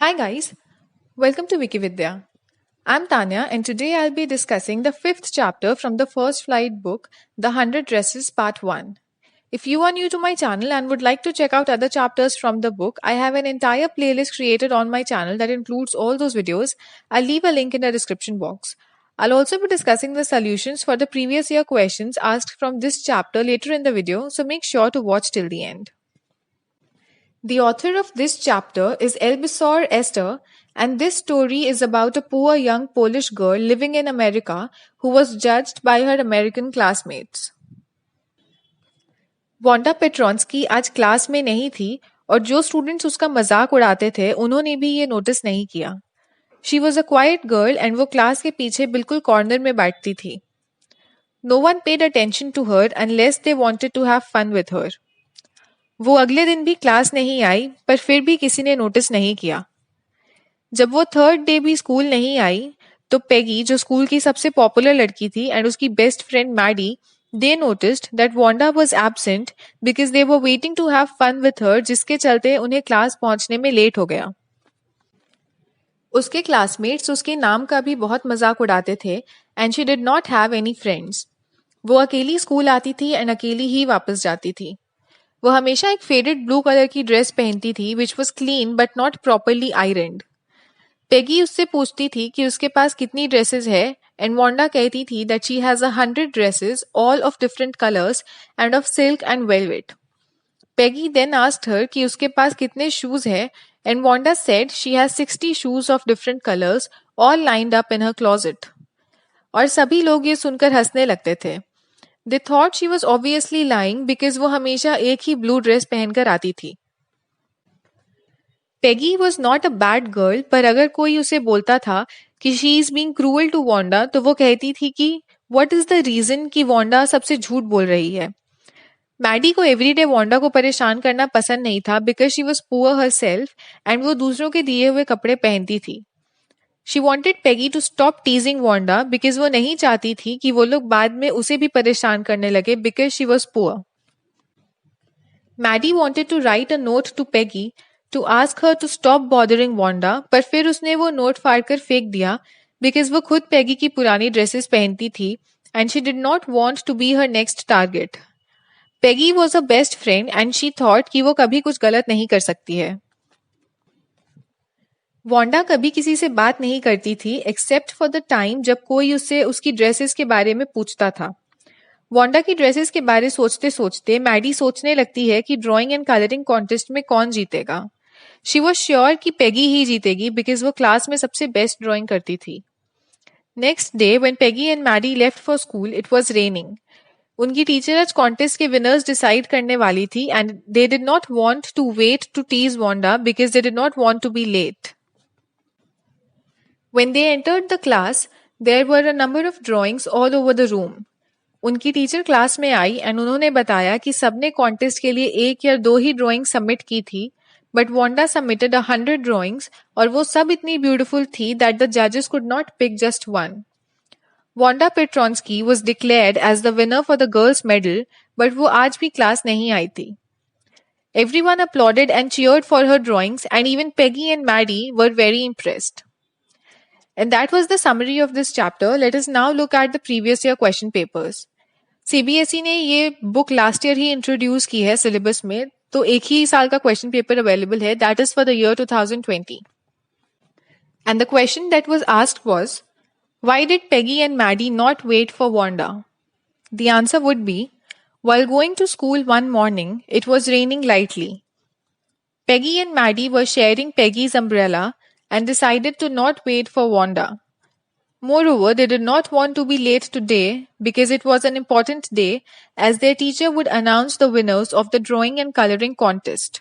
Hi guys, welcome to Wikividya. I'm Tanya and today I'll be discussing the fifth chapter from the First Flight book, The 100 Dresses Part 1. If you are new to my channel and would like to check out other chapters from the book, I have an entire playlist created on my channel that includes all those videos. I'll leave a link in the description box. I'll also be discussing the solutions for the previous year questions asked from this chapter later in the video, so make sure to watch till the end. The author of this chapter is Elbisor Esther, and this story is about a poor young Polish girl living in America who was judged by her American classmates. Wanda Petronski आज class में नहीं थी और जो students उसका मजाक उड़ाते थे उन्होंने भी ये नोटिस नहीं किया. She was a quiet girl and वो क्लास के पीछे बिल्कुल कॉर्नर में बैठती थी. No one paid attention to her unless they wanted to have fun with her. वो अगले दिन भी क्लास नहीं आई पर फिर भी किसी ने नोटिस नहीं किया. जब वो थर्ड डे भी स्कूल नहीं आई तो पेगी जो स्कूल की सबसे पॉपुलर लड़की थी एंड उसकी best friend Maddie they noticed that Wanda was absent because they were waiting to have fun with her, जिसके चलते उन्हें क्लास पहुंचने में लेट हो गया. उसके क्लासमेट्स उसके नाम का भी बहुत मजाक उड़ाते थे and she did not have any friends. वो अकेली स्कूल आती थी एंड अकेली ही वापस जाती थी. वो हमेशा एक फेडेड ब्लू कलर की ड्रेस पहनती थी which was clean but not properly ironed. Peggy उससे पूछती थी कि उसके पास कितनी ड्रेसेस है एंड वांडा कहती थी that she has 100 dresses all of different colours and of silk and velvet. Peggy then asked her कि उसके पास कितने शूज है and Wanda said she has 60 shoes of different colours all lined up in her closet. और सभी लोग ये सुनकर हंसने लगते थे. They thought she was obviously lying because वो हमेशा एक ही ब्लू ड्रेस पहनकर आती थी. Peggy was not a bad girl, पर अगर कोई उसे बोलता था कि she is being cruel to Wanda तो वो कहती थी कि what is the reason कि Wanda सबसे झूठ बोल रही है. मैडी को एवरीडे वांडा को परेशान करना पसंद नहीं था because she was poor herself and वो दूसरों के दिए हुए कपड़े पहनती थी. She wanted Peggy to stop teasing Wanda because वो नहीं चाहती थी कि वो लोग बाद में उसे भी परेशान करने लगे because she was poor. Maddie wanted to write a note to Peggy to ask her to stop bothering Wanda, पर फिर उसने वो नोट फाड़कर फेंक दिया बिकॉज वो खुद पेगी की पुरानी ड्रेसेस पहनती थी and she did not want to be her next target. Peggy was a best friend and she thought कि वो कभी कुछ गलत नहीं कर सकती है. वांडा कभी किसी से बात नहीं करती थी एक्सेप्ट फॉर द टाइम जब कोई उससे उसकी ड्रेसेस के बारे में पूछता था. वांडा की ड्रेसेस के बारे सोचते सोचते मैडी सोचने लगती है कि ड्राइंग एंड कलरिंग कॉन्टेस्ट में कौन जीतेगा. शी वॉज श्योर कि पेगी ही जीतेगी बिकॉज वो क्लास में सबसे बेस्ट ड्राइंग करती थी. Next day when Peggy and Maddy left for school it was raining. उनकी टीचर आज कॉन्टेस्ट के विनर्स डिसाइड करने वाली थी and they did not want to wait to tease Wanda because they did not want to be late. When they entered the class, there were a number of drawings all over the room. उनकी teacher class में आई and उन्होंने बताया कि सबने contest के लिए एक या दो ही ड्राइंग सबमिट की थी बट वांडा सबमिटेड 100 ड्राइंग्स और वो सब इतनी ब्यूटीफुल थी दैट द जजेस could not pick just one. Wanda Petronski was declared as the winner for the girls medal, but वो आज भी क्लास नहीं आई थी. Everyone applauded and cheered for her drawings and even Peggy and Maddie were very impressed. And that was the summary of this chapter. Let us now look at the previous year question papers. CBSE ने ये book last year ही introduce की है syllabus में, तो एक ही साल का question paper available है, that is for the year 2020. And the question that was asked was, why did Peggy and Maddie not wait for Wanda? The answer would be, while going to school one morning, it was raining lightly. Peggy and Maddie were sharing Peggy's umbrella and decided to not wait for Wanda. Moreover, they did not want to be late today because it was an important day as their teacher would announce the winners of the drawing and coloring contest.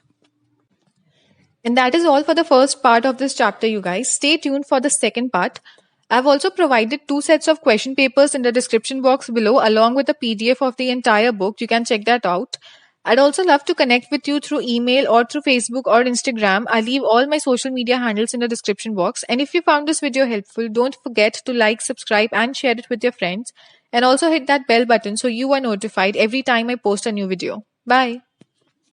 And that is all for the first part of this chapter, you guys. Stay tuned for the second part. I've also provided 2 sets of question papers in the description box below along with a PDF of the entire book. You can check that out. I'd also love to connect with you through email or through Facebook or Instagram. I'll leave all my social media handles in the description box. And if you found this video helpful, don't forget to like, subscribe and share it with your friends. And also hit that bell button so you are notified every time I post a new video. Bye.